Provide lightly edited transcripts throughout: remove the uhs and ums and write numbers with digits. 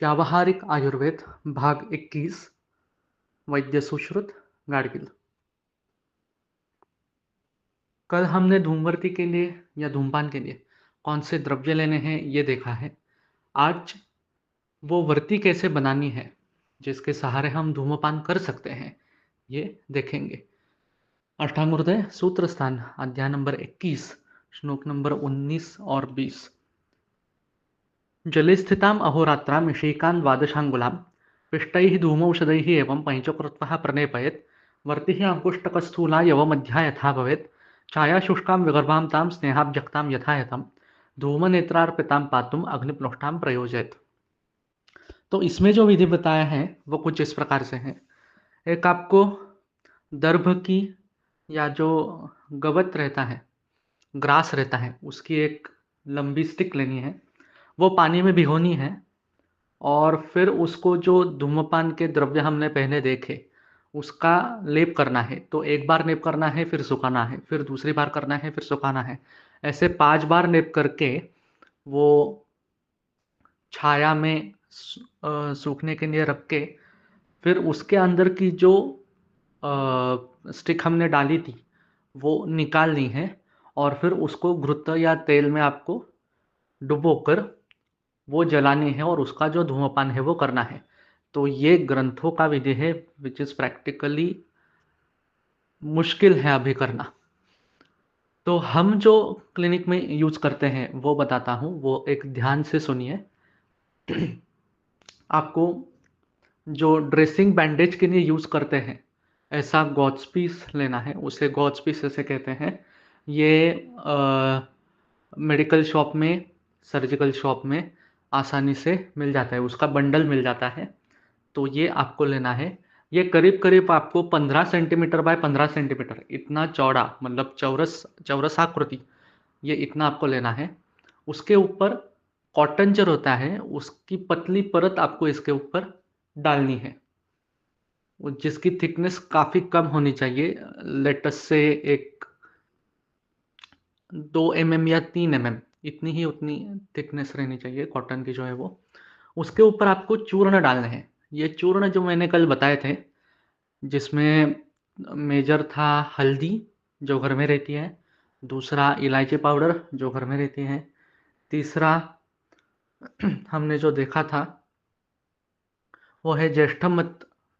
व्यावहारिक आयुर्वेद भाग 21 वैद्य सुश्रुत गाडगिल। कल हमने धूमवर्ती के लिए या धूमपान के लिए कौन से द्रव्य लेने हैं ये देखा है। आज वो वर्ती कैसे बनानी है जिसके सहारे हम धूमपान कर सकते हैं ये देखेंगे। अष्टांगहृदय सूत्र स्थान अध्याय नंबर 21 श्लोक नंबर 19 और 20। जले स्थिताम् अहोरात्राम् इषेकान् द्वादशाङ्गुलां पिष्टैः धूमौषधैः एवं पञ्चकृत्वः प्रलेपयेत् वर्तिः अंकुष्टकस्थूला यवमध्या यथा भवेत् छाया शुष्कां विगर्भां तां स्नेहाब्जक्तां यथा यथं धूमनेत्रार्पितां पातुम् अग्निप्लोष्ठां प्रयोजयेत्। तो इसमें जो विधि बताया है वो कुछ इस प्रकार से है। एक आपको दर्भ की या जो गवत रहता है, ग्रास रहता है, उसकी एक लंबी स्टिक लेनी है, वो पानी में भिगोनी है और फिर उसको जो धूम्रपान के द्रव्य हमने पहले देखे उसका लेप करना है। तो एक बार लेप करना है, फिर सुखाना है, फिर दूसरी बार करना है, फिर सुखाना है। ऐसे 5 बार लेप करके वो छाया में सूखने के लिए रख के फिर उसके अंदर की जो स्टिक हमने डाली थी वो निकालनी है और फिर उसको घृत या तेल में आपको डुबोकर वो जलानी है और उसका जो धूम्रपान है वो करना है। तो ये ग्रंथों का विधि है विच इज़ प्रैक्टिकली मुश्किल है अभी करना। तो हम जो क्लिनिक में यूज़ करते हैं वो बताता हूँ, वो एक ध्यान से सुनिए। आपको जो ड्रेसिंग बैंडेज के लिए यूज़ करते हैं ऐसा गॉज पीस लेना है, उसे गॉज पीस ऐसे कहते हैं। ये मेडिकल शॉप में, सर्जिकल शॉप में आसानी से मिल जाता है, उसका बंडल मिल जाता है। तो ये आपको लेना है। ये करीब करीब आपको 15 सेंटीमीटर बाय 15 सेंटीमीटर इतना चौड़ा, मतलब चौरस आकृति, ये इतना आपको लेना है। उसके ऊपर कॉटन जो होता है उसकी पतली परत आपको इसके ऊपर डालनी है, जिसकी थिकनेस काफ़ी कम होनी चाहिए। लेटस से एक 2 mm या 3 mm इतनी ही उतनी थिकनेस रहनी चाहिए कॉटन की जो है वो। उसके ऊपर आपको चूर्ण डालने हैं। ये चूर्ण जो मैंने कल बताए थे, जिसमें मेजर था हल्दी जो घर में रहती है, दूसरा इलायची पाउडर जो घर में रहती है, तीसरा हमने जो देखा था वो है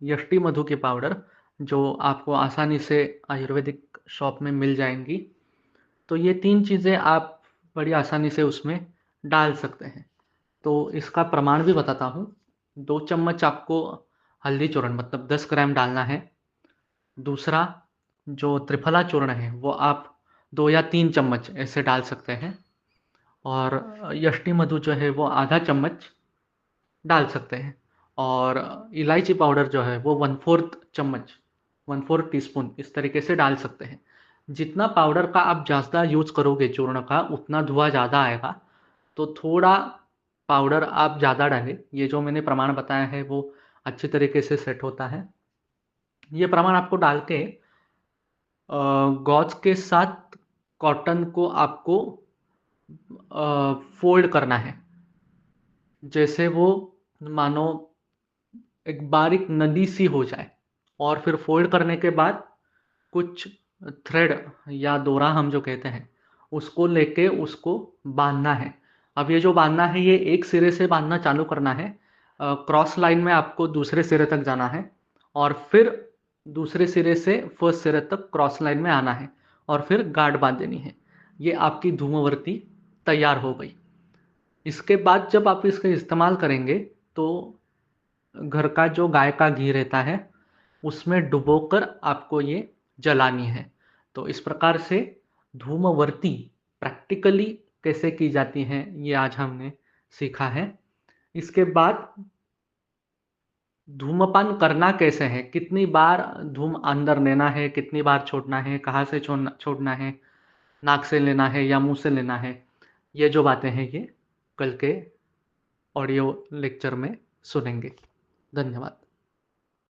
यष्टि मधु की पाउडर जो आपको आसानी से आयुर्वेदिक शॉप में मिल जाएंगी। तो ये 3 चीज़ें आप बड़ी आसानी से उसमें डाल सकते हैं। तो इसका प्रमाण भी बताता हूँ। 2 चम्मच आपको हल्दी चूर्ण मतलब 10 ग्राम डालना है। दूसरा जो त्रिफला चूर्ण है वो आप 2 या 3 चम्मच ऐसे डाल सकते हैं और यष्टि मधु जो है वो आधा चम्मच डाल सकते हैं और इलायची पाउडर जो है वो 1/4 चम्मच, 1/4 टीस्पून इस तरीके से डाल सकते हैं। जितना पाउडर का आप ज़्यादा यूज़ करोगे चूर्ण का उतना धुआँ ज़्यादा आएगा। तो थोड़ा पाउडर आप ज़्यादा डालें। ये जो मैंने प्रमाण बताया है वो अच्छी तरीके से सेट होता है। ये प्रमाण आपको डाल के गॉज के साथ कॉटन को आपको फोल्ड करना है, जैसे वो मानो एक बारीक नदी सी हो जाए। और फिर फोल्ड करने के बाद कुछ थ्रेड या डोरा हम जो कहते हैं उसको लेके उसको बांधना है। अब ये जो बांधना है ये एक सिरे से बांधना चालू करना है, क्रॉस लाइन में आपको दूसरे सिरे तक जाना है और फिर दूसरे सिरे से फर्स्ट सिरे तक क्रॉस लाइन में आना है और फिर गार्ड बांध देनी है। ये आपकी धूमवर्ती तैयार हो गई। इसके बाद जब आप इसका इस्तेमाल करेंगे तो घर का जो गाय का घी रहता है उसमें डुबोकर आपको ये जलानी है। तो इस प्रकार से धूमवर्ती प्रैक्टिकली कैसे की जाती है ये आज हमने सीखा है। इसके बाद धूम्रपान करना कैसे है, कितनी बार धूम अंदर लेना है, कितनी बार छोड़ना है, कहाँ से छोड़ना है, नाक से लेना है या मुंह से लेना है, ये जो बातें हैं ये कल के ऑडियो लेक्चर में सुनेंगे। धन्यवाद।